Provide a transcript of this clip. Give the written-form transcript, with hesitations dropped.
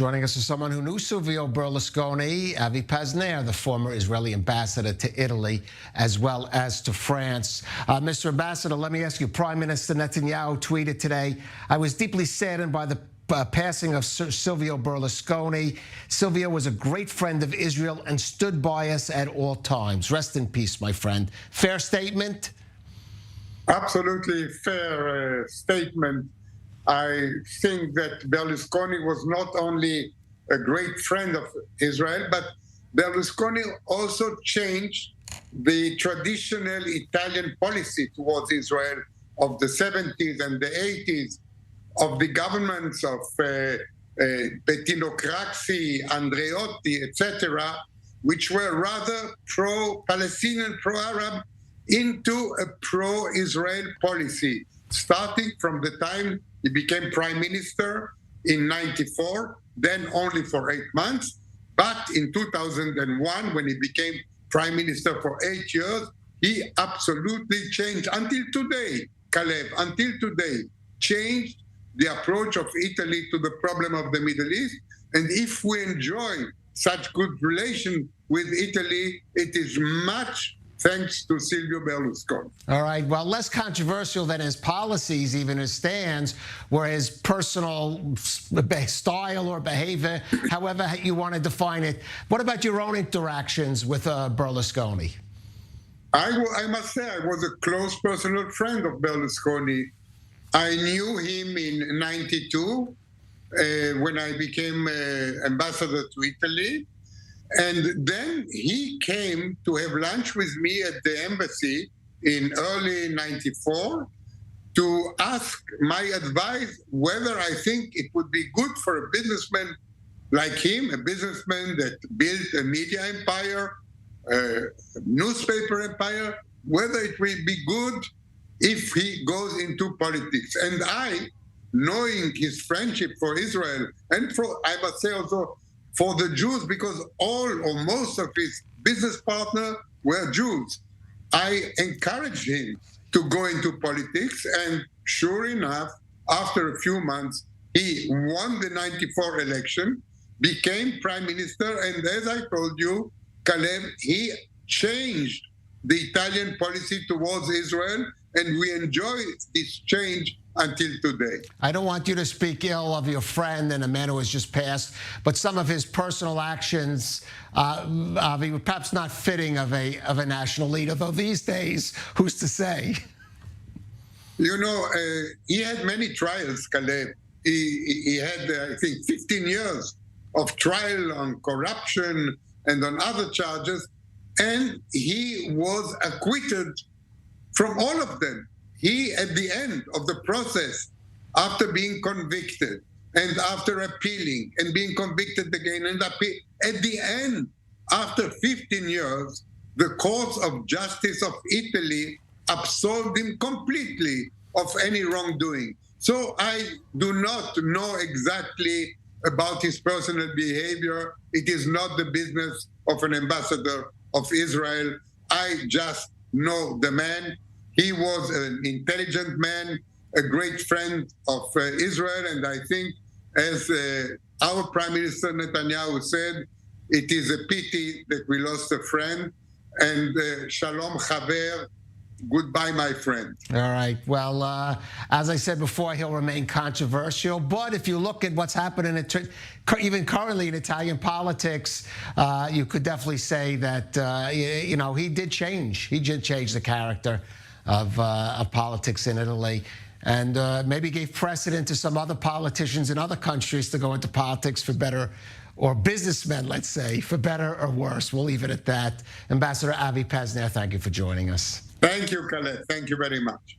Joining us is someone who knew Silvio Berlusconi, Avi Pazner, the former Israeli ambassador to Italy, as well as to France. Mr. Ambassador, let me ask you, Prime Minister Netanyahu tweeted today, "I was deeply saddened by the passing of Silvio Berlusconi. Silvio was a great friend of Israel and stood by us at all times. Rest in peace, my friend." Fair statement? Absolutely fair statement. I think that Berlusconi was not only a great friend of Israel, but Berlusconi also changed the traditional Italian policy towards Israel of the 70s and the 80s, of the governments of Bettino Craxi, Andreotti, etc., which were rather pro-Palestinian, pro-Arab, into a pro-Israel policy, starting from the time he became prime minister in '94, then only for 8 months. But in 2001, when he became prime minister for 8 years, he absolutely changed, until today, Calev, until today, changed the approach of Italy to the problem of the Middle East. And if we enjoy such good relations with Italy, it is much thanks to Silvio Berlusconi. All right. Well, less controversial than his policies, even his stands, were his personal style or behavior, however you want to define it. What about your own interactions with Berlusconi? I must say I was a close personal friend of Berlusconi. I knew him in '92 when I became ambassador to Italy. And then he came to have lunch with me at the embassy in early '94 to ask my advice whether I think it would be good for a businessman like him, a businessman that built a media empire, a newspaper empire, whether it will be good if he goes into politics. And I, knowing his friendship for Israel and for, I must say also, for the Jews, because all or most of his business partners were Jews, I encouraged him to go into politics. And sure enough, after a few months, he won the '94 election, became prime minister, and as I told you, Calev, he changed the Italian policy towards Israel, and we enjoy this change until today. I don't want you to speak ill of your friend and a man who has just passed, but some of his personal actions, perhaps not fitting of a national leader, though these days, who's to say? You know, he had many trials, Calev. He had, I think, 15 years of trial on corruption and on other charges, and he was acquitted from all of them. He, at the end of the process, after being convicted and after appealing and being convicted again and at the end, after 15 years, the courts of justice of Italy absolved him completely of any wrongdoing. So I do not know exactly about his personal behavior. It is not the business of an ambassador of Israel. I just know the man. He was an intelligent man, a great friend of Israel, and I think, as our Prime Minister Netanyahu said, it is a pity that we lost a friend, and Shalom Chaver, goodbye, my friend. All right. Well, as I said before, he'll remain controversial. But if you look at what's happening, even currently in Italian politics, you could definitely say that, you know, he did change. He did change the character of politics in Italy, and maybe gave precedent to some other politicians in other countries to go into politics for better, or businessmen, let's say, for better or worse. We'll leave it at that. Ambassador Avi Pazner, thank you for joining us. Thank you, Khaled. Thank you very much.